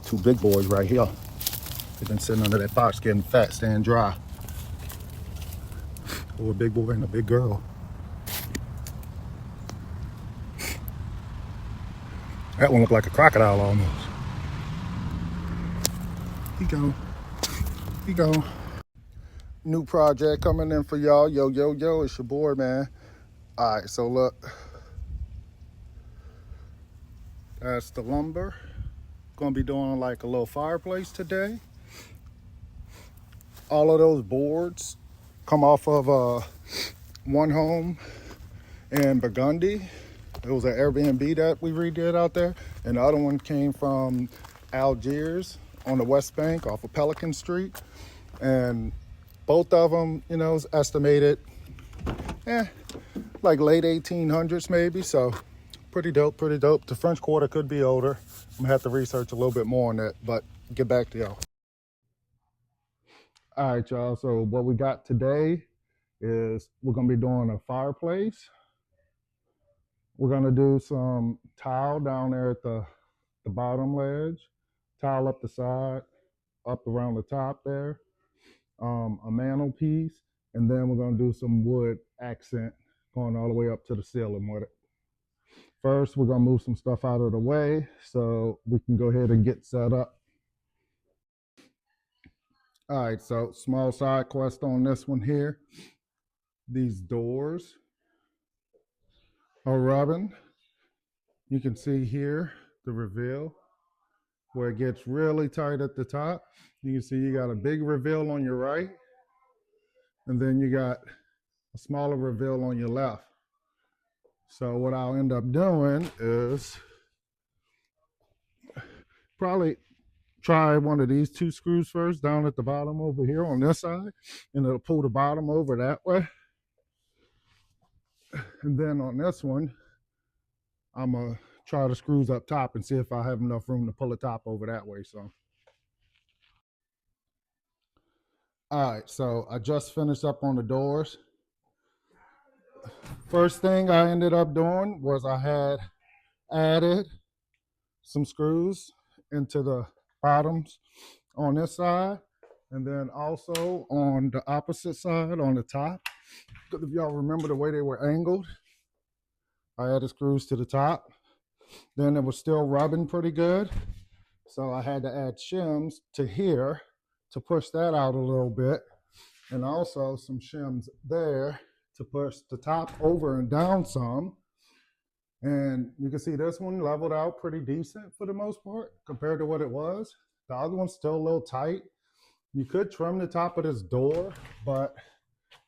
two big boys right here. They've been sitting under that box getting fat, staying dry. Oh, a big boy and a big girl. That one looked like a crocodile almost. He go. He go. New project coming in for y'all. Yo, yo, yo, it's your boy, man. All right, so look. That's the lumber. Gonna be doing like a little fireplace today. All of those boards come off of one home in Burgundy. It was an Airbnb that we redid out there. And the other one came from Algiers on the West Bank off of Pelican Street. And both of them, you know, is estimated, like late 1800s maybe. So pretty dope, pretty dope. The French Quarter could be older. I'm gonna have to research a little bit more on that, but get back to y'all. All right, y'all. So what we got today is we're gonna be doing a fireplace. We're gonna do some tile down there at the bottom ledge, tile up the side, up around the top there, a mantelpiece, and then we're gonna do some wood accent going all the way up to the ceiling with it. First, we're gonna move some stuff out of the way so we can go ahead and get set up. All right, so small side quest on this one here. These doors are rubbing. You can see here the reveal where it gets really tight at the top. You can see you got a big reveal on your right, and then you got a smaller reveal on your left. So what I'll end up doing is probably try one of these two screws first down at the bottom over here on this side, and it'll pull the bottom over that way. And then on this one, I'm gonna try the screws up top and see if I have enough room to pull the top over that way. So all right, so I just finished up on the doors. First thing I ended up doing was I had added some screws into the bottoms on this side, and then also on the opposite side on the top. If y'all remember the way they were angled, I added screws to the top. Then it was still rubbing pretty good, so I had to add shims to here to push that out a little bit, and also some shims there to push the top over and down some. And you can see this one leveled out pretty decent for the most part compared to what it was. The other one's still a little tight. You could trim the top of this door, but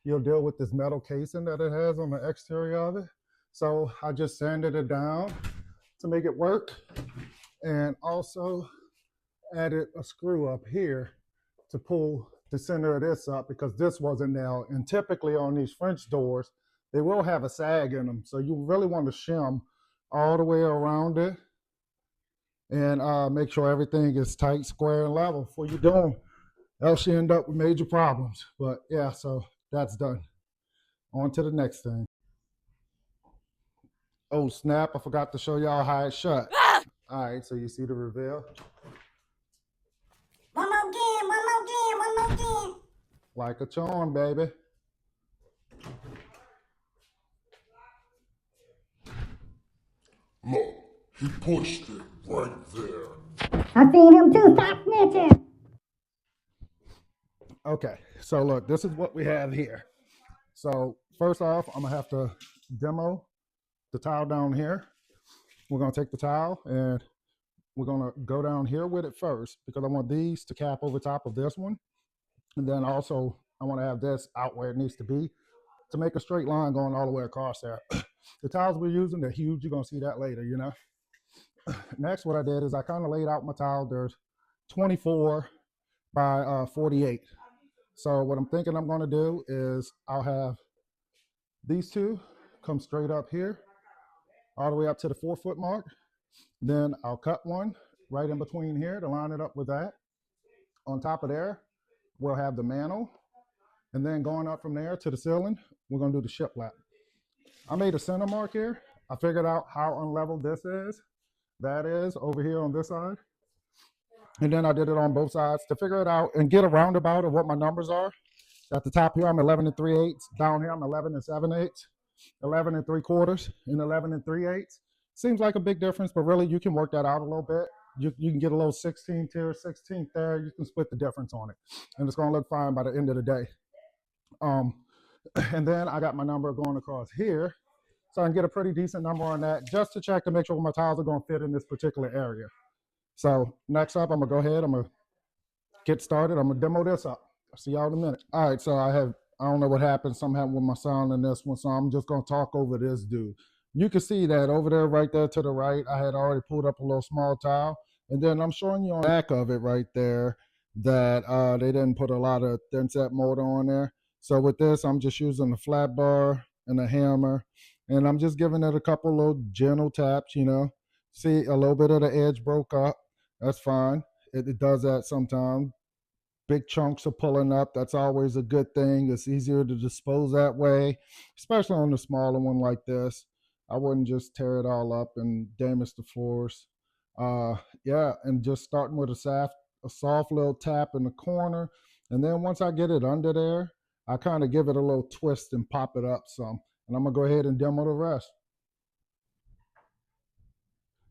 you'll deal with this metal casing that it has on the exterior of it. So I just sanded it down to make it work, and also added a screw up here to pull the center of this up because this wasn't nailed. And typically on these French doors, they will have a sag in them. So you really want to shim all the way around it and make sure everything is tight, square, and level before you do them. Else you end up with major problems. But yeah, so that's done. On to the next thing. Oh snap, I forgot to show y'all how it's shut. All right, so you see the reveal? One more again, one more again, one more again. Like a charm, baby. Look, he pushed it right there. I seen him too, stop snitching. Okay, so look, this is what we have here. So first off, I'm gonna have to demo the tile down here. We're gonna take the tile and we're gonna go down here with it first because I want these to cap over top of this one. And then also I wanna have this out where it needs to be to make a straight line going all the way across there. The tiles we're using, they're huge. You're gonna see that later, you know. Next, what I did is I kind of laid out my tile. There's 24 by 48. So what I'm thinking I'm gonna do is I'll have these two come straight up here, all the way up to the 4-foot mark. Then I'll cut one right in between here to line it up with that. On top of there, we'll have the mantle. And then going up from there to the ceiling, we're gonna do the shiplap. I made a center mark here. I figured out how unlevel this is. That is over here on this side. And then I did it on both sides to figure it out and get a roundabout of what my numbers are. At the top here, I'm 11 3/8. Down here, I'm 11 7/8, 11 3/4, and 11 3/8. Seems like a big difference, but really you can work that out a little bit. You can get a little 16th here, 16th there. You can split the difference on it. And it's going to look fine by the end of the day. And then I got my number going across here. So I can get a pretty decent number on that just to check to make sure my tiles are going to fit in this particular area. So next up, I'm going to go ahead. I'm going to get started. I'm going to demo this up. I'll see y'all in a minute. All right, so I don't know what happened. Something happened with my sound in this one, so I'm just going to talk over this dude. You can see that over there, right there to the right, I had already pulled up a little small tile. And then I'm showing you on the back of it right there that they didn't put a lot of thin set mortar on there. So with this, I'm just using a flat bar and a hammer. And I'm just giving it a couple little gentle taps, you know. See, a little bit of the edge broke up. That's fine. It does that sometimes. Big chunks are pulling up. That's always a good thing. It's easier to dispose that way, especially on the smaller one like this. I wouldn't just tear it all up and damage the floors. Yeah, and just starting with a soft little tap in the corner. And then once I get it under there, I kind of give it a little twist and pop it up some. And I'm going to go ahead and demo the rest.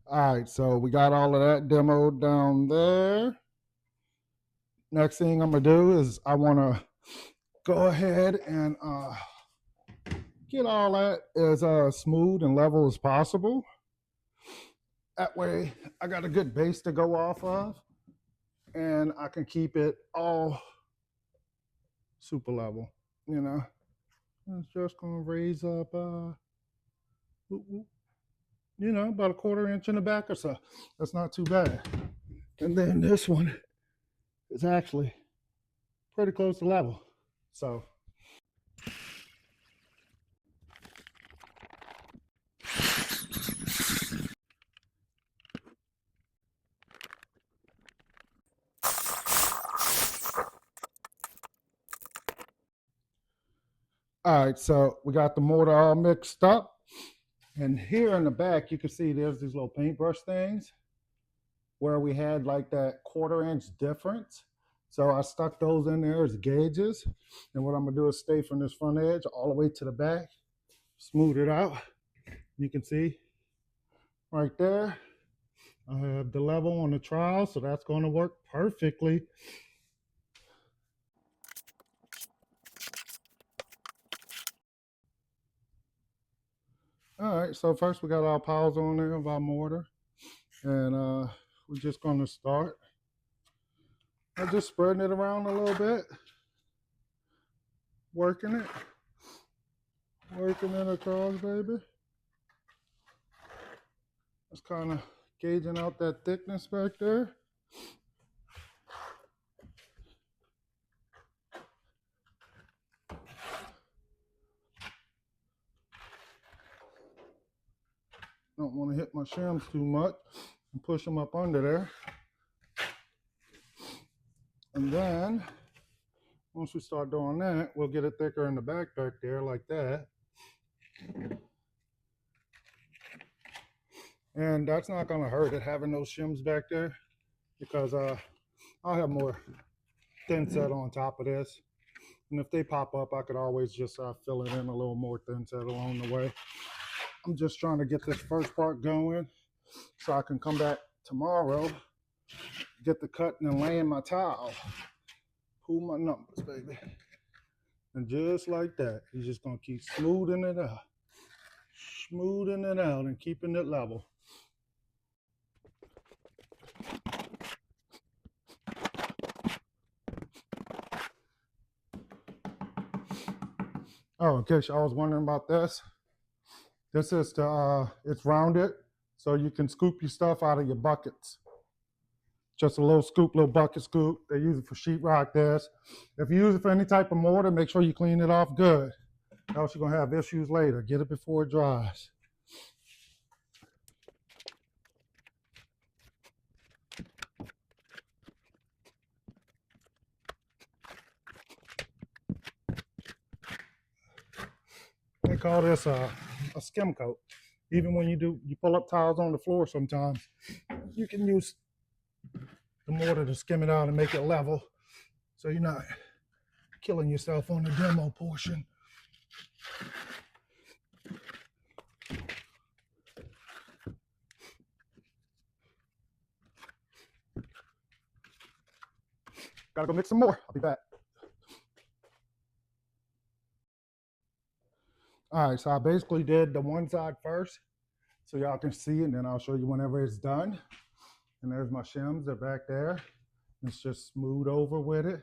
All right, so we got all of that demoed down there. Next thing I'm going to do is I want to go ahead and get all that as smooth and level as possible. That way I got a good base to go off of, and I can keep it all super level, you know. It's just going to raise up, you know, about a 1/4 inch in the back or so. That's not too bad. And then this one is actually pretty close to level. So all right, so we got the mortar all mixed up. And here in the back, you can see there's these little paintbrush things where we had like that 1/4 inch difference. So I stuck those in there as gauges. And what I'm gonna do is stay from this front edge all the way to the back, smooth it out. You can see right there, I have the level on the trowel, so that's gonna work perfectly. All right, so first we got our piles on there of our mortar, and we're just gonna start. I'm just spreading it around a little bit, working it across, baby. Just kind of gauging out that thickness back there. Don't want to hit my shims too much and push them up under there. And then once we start doing that, we'll get it thicker in the back there like that. And that's not going to hurt it having those shims back there, because I'll have more thin set on top of this. And if they pop up, I could always just fill it in a little more thin set along the way. I'm just trying to get this first part going so I can come back tomorrow, get the cutting and laying my tile, pull my numbers, baby. And just like that, you're just going to keep smoothing it out and keeping it level. Oh, in case y'all was wondering about this, this is the, it's rounded, so you can scoop your stuff out of your buckets. Just a little scoop, little bucket scoop. They use it for sheetrock this. If you use it for any type of mortar, make sure you clean it off good. Else you're gonna have issues later. Get it before it dries. They call this a skim coat. Even when you pull up tiles on the floor sometimes, you can use the mortar to skim it out and make it level, so you're not killing yourself on the demo portion. Gotta go mix some more. I'll be back. All right, so I basically did the one side first so y'all can see, and then I'll show you whenever it's done. And there's my shims, they're back there. Let's just smooth over with it.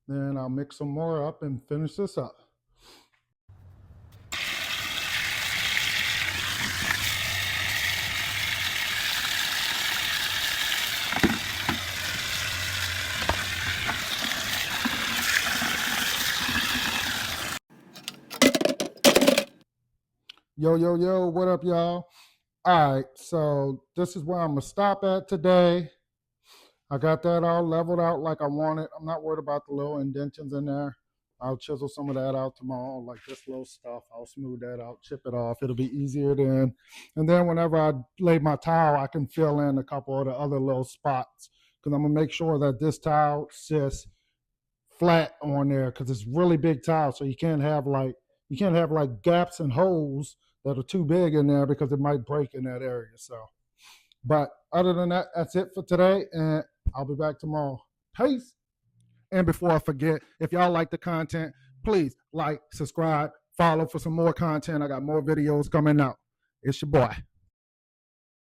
Then I'll mix some more up and finish this up. Yo, yo, yo, what up, y'all? All right, so this is where I'm gonna stop at today. I got that all leveled out like I want it. I'm not worried about the little indentions in there. I'll chisel some of that out tomorrow, like this little stuff. I'll smooth that out, chip it off. It'll be easier then. And then whenever I lay my tile, I can fill in a couple of the other little spots, because I'm gonna make sure that this tile sits flat on there, because it's really big tile, so you can't have like gaps and holes that are too big in there, because it might break in that area. So, but other than that, that's it for today, and I'll be back tomorrow. Peace. And before I forget, if y'all like the content, please like, subscribe, follow for some more content. I got more videos coming out. It's your boy.